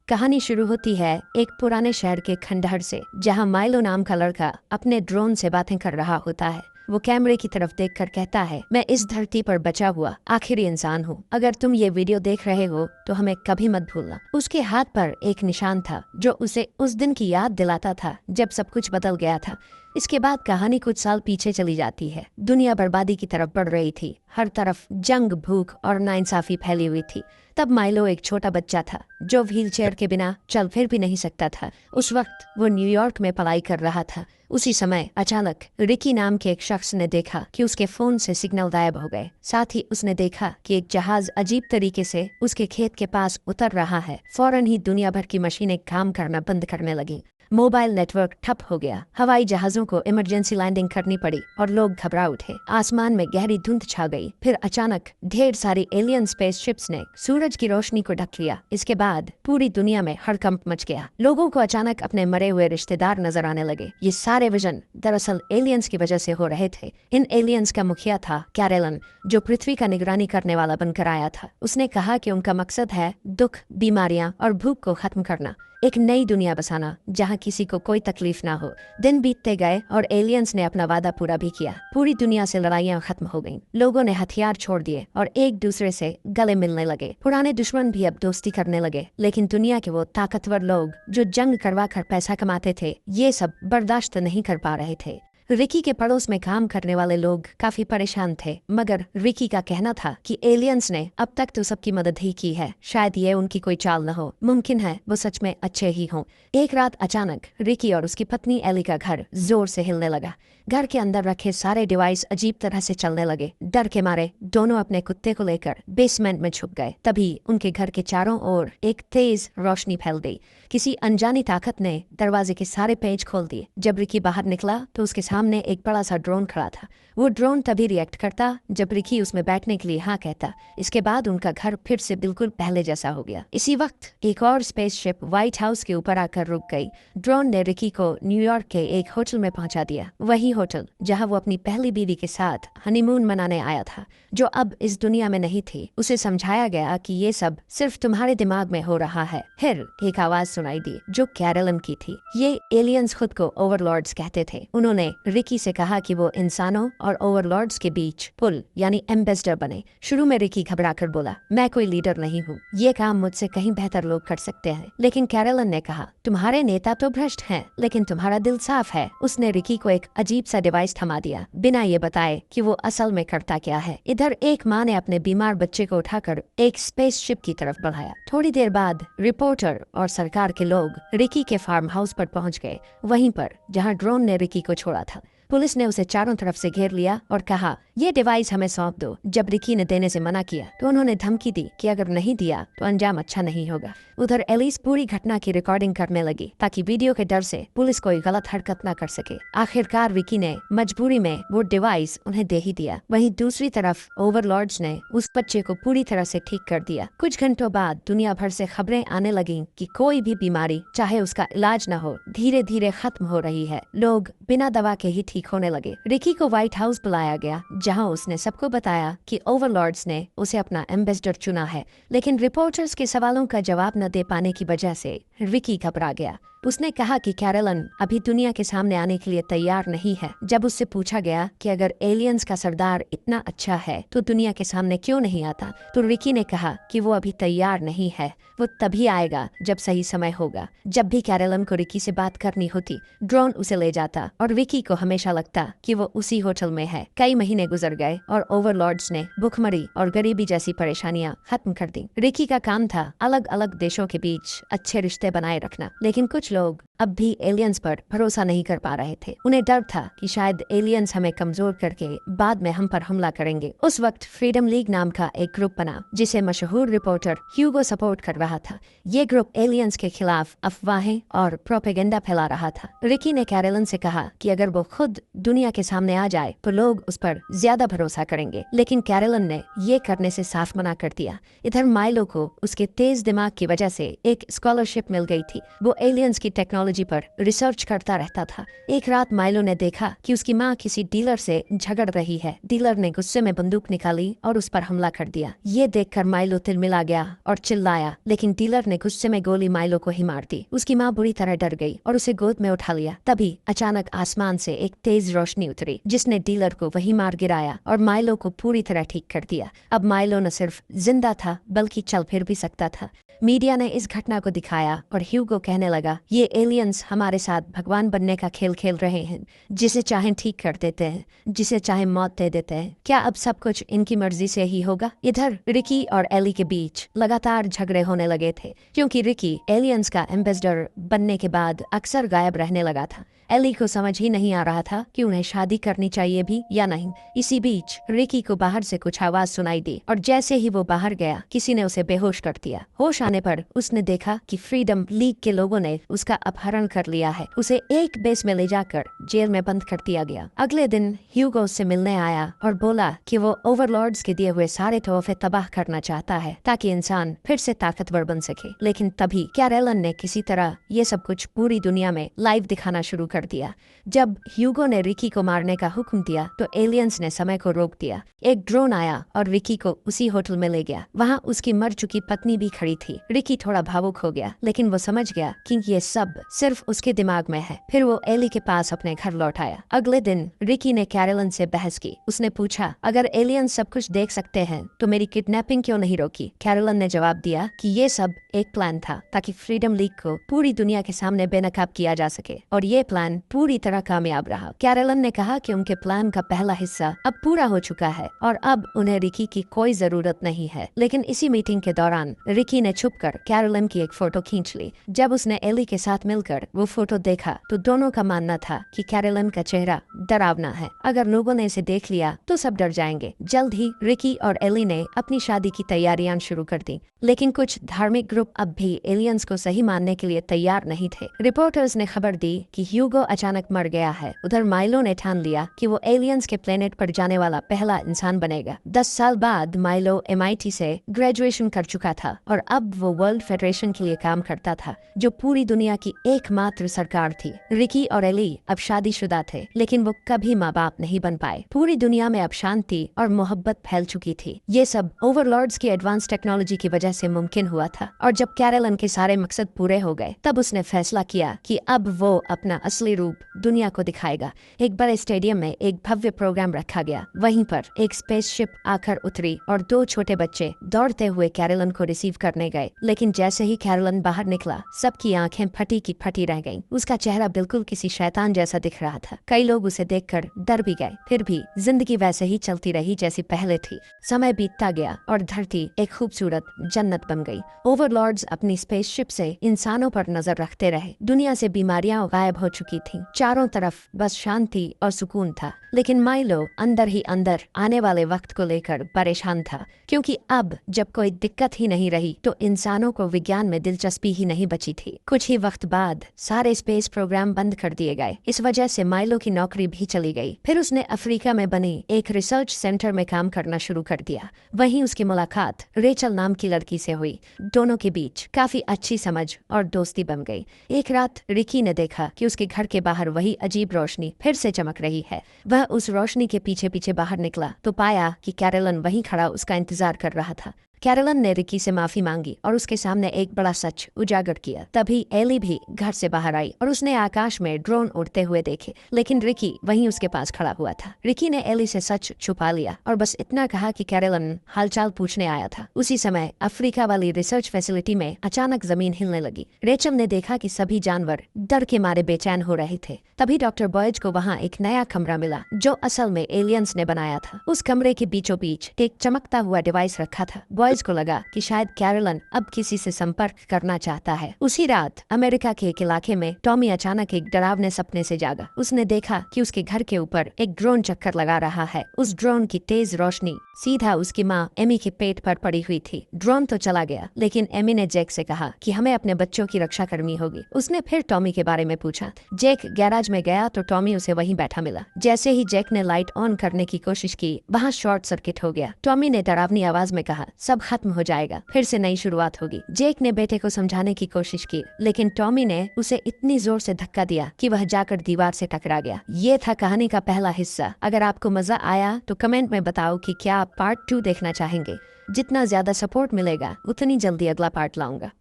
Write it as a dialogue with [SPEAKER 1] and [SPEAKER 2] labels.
[SPEAKER 1] कहानी शुरू होती है एक पुराने शहर के खंडहर से, जहां माइलो नाम का लड़का अपने ड्रोन से बातें कर रहा होता है। वो कैमरे की तरफ देखकर कहता है, मैं इस धरती पर बचा हुआ आखिरी इंसान हूँ। अगर तुम ये वीडियो देख रहे हो तो हमें कभी मत भूलना। उसके हाथ पर एक निशान था जो उसे उस दिन की याद दिलाता था जब सब कुछ बदल गया था। इसके बाद कहानी कुछ साल पीछे चली जाती है। दुनिया बर्बादी की तरफ बढ़ रही थी। हर तरफ जंग, भूख और नाइंसाफी फैली हुई थी। तब माइलो एक छोटा बच्चा था जो व्हीलचेयर के बिना चल फिर भी नहीं सकता था। उस वक्त वो न्यूयॉर्क में पढ़ाई कर रहा था। उसी समय अचानक रिकी नाम के एक शख्स ने देखा कि उसके फोन से सिग्नल गायब हो गए। साथ ही उसने देखा कि एक जहाज अजीब तरीके से उसके खेत के पास उतर रहा है। फौरन ही दुनिया भर की मशीनें काम करना बंद करने लगी। मोबाइल नेटवर्क ठप हो गया। हवाई जहाजों को इमरजेंसी लैंडिंग करनी पड़ी और लोग घबरा उठे। आसमान में गहरी धुंध छा गई। फिर अचानक ढेर सारी एलियन स्पेसशिप्स ने सूरज की रोशनी को ढक लिया। इसके बाद पूरी दुनिया में हड़कंप मच गया। लोगों को अचानक अपने मरे हुए रिश्तेदार नजर आने लगे। ये सारे विजन दरअसल एलियंस की वजह से हो रहे थे। इन एलियंस का मुखिया था कैरेलन, जो पृथ्वी का निगरानी करने वाला बनकर आया था। उसने कहा कि उनका मकसद है दुख, बीमारियां और भूख को खत्म करना, एक नई दुनिया बसाना जहां किसी को कोई तकलीफ ना हो। दिन बीतते गए और एलियंस ने अपना वादा पूरा भी किया। पूरी दुनिया से लड़ाइयां खत्म हो गईं। लोगों ने हथियार छोड़ दिए और एक दूसरे से गले मिलने लगे। पुराने दुश्मन भी अब दोस्ती करने लगे। लेकिन दुनिया के वो ताकतवर लोग जो जंग करवा कर पैसा कमाते थे, ये सब बर्दाश्त नहीं कर पा रहे थे। रिकी के पड़ोस में काम करने वाले लोग काफी परेशान थे, मगर रिकी का कहना था कि एलियंस ने अब तक तो सबकी मदद ही की है, शायद ये उनकी कोई चाल न हो। मुमकिन है वो सच में अच्छे ही हों। एक रात अचानक रिकी और उसकी पत्नी एली का घर जोर से हिलने लगा। घर के अंदर रखे सारे डिवाइस अजीब तरह से चलने लगे। डर के मारे दोनों अपने कुत्ते को लेकर बेसमेंट में छुप गए। तभी उनके घर के चारों ओर एक तेज रोशनी फैल गई। किसी अनजानी ताकत ने दरवाजे के सारे पेज खोल दिए। जब रिकी बाहर निकला तो उसके सामने एक बड़ा सा ड्रोन खड़ा था। वो ड्रोन तभी रिएक्ट करता जब रिकी उसमें बैठने के लिए हाँ कहता। इसके बाद उनका घर फिर से बिल्कुल पहले जैसा हो गया। इसी वक्त एक और स्पेसशिप व्हाइट हाउस के ऊपर आकर रुक गई। ड्रोन ने रिकी को न्यूयॉर्क के एक होटल में पहुंचा दिया। वही होटल जहां वो अपनी पहली बीवी के साथ हनीमून मनाने आया था, जो अब इस दुनिया में नहीं थी। उसे समझाया गया कि ये सब सिर्फ तुम्हारे दिमाग में हो रहा है। फिर एक आवाज सुनाई दी जो कैरोलन की थी। ये एलियंस खुद को ओवरलॉर्ड्स कहते थे। उन्होंने रिकी से कहा कि वो इंसानों और ओवरलॉर्ड्स के बीच पुल यानी एम्बेसडर बने। शुरू में रिकी घबरा कर बोला, मैं कोई लीडर नहीं हूँ, ये काम मुझसे कहीं बेहतर लोग कर सकते हैं। लेकिन कैरोलन ने कहा, तुम्हारे नेता तो भ्रष्ट हैं, लेकिन तुम्हारा दिल साफ है। उसने रिकी को एक अजीब सा डिवाइस थमा दिया, बिना ये बताए कि वो असल में करता क्या है। इधर एक माँ ने अपने बीमार बच्चे को उठाकर एक स्पेसशिप की तरफ बढ़ाया। थोड़ी देर बाद रिपोर्टर और सरकार के लोग रिकी के फार्म हाउस पर पहुंच गए, वहीं पर जहां ड्रोन ने रिकी को छोड़ा था। पुलिस ने उसे चारों तरफ से घेर लिया और कहा, ये डिवाइस हमें सौंप दो। जब रिकी ने देने से मना किया तो उन्होंने धमकी दी कि अगर नहीं दिया तो अंजाम अच्छा नहीं होगा। उधर एलिस पूरी घटना की रिकॉर्डिंग करने लगी ताकि वीडियो के डर से पुलिस कोई गलत हरकत न कर सके। आखिरकार रिकी ने मजबूरी में वो डिवाइस उन्हें दे ही दिया। वहीं दूसरी तरफ ओवरलॉर्ड्स ने उस बच्चे को पूरी तरह से ठीक कर दिया। कुछ घंटों बाद दुनिया भर से खबरें आने लगी कि कोई भी बीमारी, चाहे उसका इलाज न हो, धीरे धीरे खत्म हो रही है। लोग बिना दवा के ही ठीक होने लगे। रिकी को व्हाइट हाउस बुलाया गया, जहां उसने सबको बताया कि ओवरलॉर्ड्स ने उसे अपना एम्बेसडर चुना है। लेकिन रिपोर्टर्स के सवालों का जवाब न दे पाने की वजह से रिकी घबरा गया। उसने कहा कि कैरोलन अभी दुनिया के सामने आने के लिए तैयार नहीं है। जब उससे पूछा गया कि अगर एलियंस का सरदार इतना अच्छा है तो दुनिया के सामने क्यों नहीं आता, तो रिकी ने कहा कि वो अभी तैयार नहीं है, वो तभी आएगा जब सही समय होगा। जब भी कैरोलन को रिकी से बात करनी होती, ड्रोन उसे ले जाता और रिकी को हमेशा लगता कि वो उसी होटल में है। कई महीने गुजर गए और ओवरलॉर्ड्स ने भुखमरी और गरीबी जैसी परेशानियां खत्म कर दी। रिकी का काम था अलग अलग देशों के बीच अच्छे रिश्ते बनाए रखना। लेकिन कुछ लोग अब भी एलियंस पर भरोसा नहीं कर पा रहे थे। उन्हें डर था कि शायद एलियंस हमें कमजोर करके बाद में हम पर हमला करेंगे। उस वक्त फ्रीडम लीग नाम का एक ग्रुप बना, जिसे मशहूर रिपोर्टर ह्यूगो सपोर्ट कर रहा था। ये ग्रुप एलियंस के खिलाफ अफवाहें और प्रोपेगेंडा फैला रहा था। रिकी ने कैरोलन से कहा कि अगर वो खुद दुनिया के सामने आ जाए तो लोग उस पर ज्यादा भरोसा करेंगे, लेकिन कैरोलन ने ये करने से साफ मना कर दिया। इधर माइलो को उसके तेज दिमाग की वजह से एक स्कॉलरशिप मिल गई थी। वो एलियंस की टेक्नोलॉजी टेक्नोलॉजी पर रिसर्च करता रहता था। एक रात माइलो ने देखा कि उसकी माँ किसी डीलर से झगड़ रही है। डीलर ने गुस्से में बंदूक निकाली और उस पर हमला कर दिया। ये देखकर माइलो तिलमिला गया और चिल्लाया, लेकिन डीलर ने गुस्से में गोली माइलो को ही मार दी। उसकी माँ बुरी तरह डर गई और उसे गोद में उठा लिया। तभी अचानक आसमान से एक तेज रोशनी उतरी जिसने डीलर को वहीं मार गिराया और माइलो को पूरी तरह ठीक कर दिया। अब माइलो न सिर्फ जिंदा था बल्कि चल फिर भी सकता था। मीडिया ने इस घटना को दिखाया और ह्यूगो कहने लगा, ये एलियंस हमारे साथ भगवान बनने का खेल खेल रहे हैं। जिसे चाहे ठीक कर देते हैं, जिसे चाहे मौत दे देते हैं। क्या अब सब कुछ इनकी मर्जी से ही होगा? इधर रिकी और एली के बीच लगातार झगड़े होने लगे थे क्योंकि रिकी एलियंस का एम्बेसडर बनने के बाद अक्सर गायब रहने लगा था। एली को समझ ही नहीं आ रहा था कि उन्हें शादी करनी चाहिए भी या नहीं। इसी बीच रिकी को बाहर से कुछ आवाज सुनाई दी और जैसे ही वो बाहर गया किसी ने उसे बेहोश कर दिया। होश आने पर उसने देखा कि फ्रीडम लीग के लोगों ने उसका अपहरण कर लिया है। उसे एक बेस में ले जाकर जेल में बंद कर दिया गया। अगले दिन ह्यूगो उससे मिलने आया और बोला कि वो ओवरलॉर्ड्स के दिए हुए सारे तोहफे तबाह करना चाहता है ताकि इंसान फिर से ताकतवर बन सके। लेकिन तभी कैरेलन ने किसी तरह ये सब कुछ पूरी दुनिया में लाइव दिखाना शुरू कर दिया। जब ह्यूगो ने रिकी को मारने का हुक्म दिया तो एलियंस ने समय को रोक दिया। एक ड्रोन आया और रिकी को उसी होटल में ले गया। वहाँ उसकी मर चुकी पत्नी भी खड़ी थी। रिकी थोड़ा भावुक हो गया लेकिन वो समझ गया कि ये सब सिर्फ उसके दिमाग में है। फिर वो एली के पास अपने घर लौट आया। अगले दिन रिकी ने कैरेलन से बहस की। उसने पूछा, अगर एलियंस सब कुछ देख सकते हैं तो मेरी किडनैपिंग क्यों नहीं रोकी? कैरेलन ने जवाब दिया कि ये सब एक प्लान था ताकि फ्रीडम लीग को पूरी दुनिया के सामने बेनकाब किया जा सके और ये प्लान पूरी तरह कामयाब रहा। कैरेलन ने कहा कि उनके प्लान का पहला हिस्सा अब पूरा हो चुका है और अब उन्हें रिकी की कोई जरूरत नहीं है। लेकिन इसी मीटिंग के दौरान रिकी ने छुपकर कैरेलन की एक फोटो खींच ली। जब उसने एली के साथ मिलकर वो फोटो देखा तो दोनों का मानना था कि कैरेलन का चेहरा डरावना है। अगर लोगों ने इसे देख लिया तो सब डर जाएंगे। जल्द ही रिकी और एली ने अपनी शादी की तैयारियां शुरू कर दी। लेकिन कुछ धार्मिक ग्रुप अब भी एलियंस को सही मानने के लिए तैयार नहीं थे। रिपोर्टर्स ने खबर दी कि ह्यूगो अचानक मर गया है। उधर माइलो ने ठान लिया कि वो एलियंस के प्लेनेट पर जाने वाला पहला इंसान बनेगा। 10 साल बाद माइलो MIT से ग्रेजुएशन कर चुका था और अब वो वर्ल्ड फेडरेशन के लिए काम करता था जो पूरी दुनिया की एकमात्र सरकार थी। रिकी और एली अब शादीशुदा थे लेकिन वो कभी माँ बाप नहीं बन पाए। पूरी दुनिया में अब शांति और मोहब्बत फैल चुकी थी। ये सब ओवरलॉर्ड्स की एडवांस टेक्नोलॉजी की वजह से मुमकिन हुआ था। और जब कैरेलन के सारे मकसद पूरे हो गए तब उसने फैसला किया कि अब वो अपना असली रूप दुनिया को दिखाएगा। एक बड़े स्टेडियम में एक भव्य प्रोग्राम रखा गया। वहीं पर एक स्पेसशिप आकर उतरी और 2 छोटे बच्चे दौड़ते हुए कैरेलन को रिसीव करने गए। लेकिन जैसे ही कैरेलन बाहर निकला सबकी आंखें फटी की फटी रह गईं। उसका चेहरा बिल्कुल किसी शैतान जैसा दिख रहा था। कई लोग उसे देखकर डर भी गए। फिर भी जिंदगी वैसे ही चलती रही जैसी पहले थी। समय बीतता गया और धरती एक खूबसूरत जन्नत बन गई। ओवरलॉर्ड्स अपनी स्पेसशिप से इंसानों पर नजर रखते रहे। दुनिया से बीमारियां गायब हो चुकी थीं। चारों तरफ बस शांति और सुकून था। लेकिन माइलो अंदर ही अंदर आने वाले वक्त को लेकर परेशान था क्योंकि अब जब कोई दिक्कत ही नहीं रही तो इंसानों को विज्ञान में दिलचस्पी ही नहीं बची थी। कुछ ही वक्त बाद सारे स्पेस प्रोग्राम बंद कर दिए गए। इस वजह से माइलो की नौकरी भी चली गई। फिर उसने अफ्रीका में बनी एक रिसर्च सेंटर में काम करना शुरू कर दिया। वहीं उसकी मुलाकात रेचल नाम की लड़की से हुई। दोनों के बीच काफी अच्छी समझ और दोस्ती बन गई। एक रात रिकी ने देखा कि उसके घर के बाहर वही अजीब रोशनी फिर से चमक रही है। वह उस रोशनी के पीछे पीछे बाहर निकला तो पाया कि कैरेलन वहीं खड़ा उसका इंतजार कर रहा था। कैरेलन ने रिकी से माफी मांगी और उसके सामने एक बड़ा सच उजागर किया। तभी एली भी घर से बाहर आई और उसने आकाश में ड्रोन उड़ते हुए देखे। लेकिन रिकी वहीं उसके पास खड़ा हुआ था। रिकी ने एली से सच छुपा लिया और बस इतना कहा कि कैरेलन हालचाल पूछने आया था। उसी समय अफ्रीका वाली रिसर्च फैसिलिटी में अचानक जमीन हिलने लगी। रेचल ने देखा कि सभी जानवर डर के मारे बेचैन हो रहे थे। तभी डॉक्टर बॉयज को वहाँ एक नया कमरा मिला जो असल में एलियंस ने बनाया था। उस कमरे के बीचों बीच एक चमकता हुआ डिवाइस रखा था। बॉयज को लगा कि शायद कैरेलन अब किसी से संपर्क करना चाहता है। उसी रात अमेरिका के एक इलाके में टॉमी अचानक एक डरावने सपने से जागा। उसने देखा कि उसके घर के ऊपर एक ड्रोन चक्कर लगा रहा है। उस ड्रोन की तेज रोशनी सीधा उसकी माँ एमी के पेट पर पड़ी हुई थी। ड्रोन तो चला गया लेकिन एमी ने जैक से कहा कि हमें अपने बच्चों की रक्षा करनी होगी। उसने फिर टॉमी के बारे में पूछा। जैक गैराज में गया तो टॉमी उसे वहीं बैठा मिला। जैसे ही जैक ने लाइट ऑन करने की कोशिश की वहाँ शॉर्ट सर्किट हो गया। टॉमी ने डरावनी आवाज में कहा, सब सब खत्म हो जाएगा, फिर से नई शुरुआत होगी। जेक ने बेटे को समझाने की कोशिश की, लेकिन टॉमी ने उसे इतनी जोर से धक्का दिया कि वह जाकर दीवार से टकरा गया। ये था कहानी का पहला हिस्सा। अगर आपको मजा आया तो कमेंट में बताओ कि क्या आप पार्ट 2 देखना चाहेंगे। जितना ज्यादा सपोर्ट मिलेगा उतनी जल्दी अगला पार्ट लाऊंगा।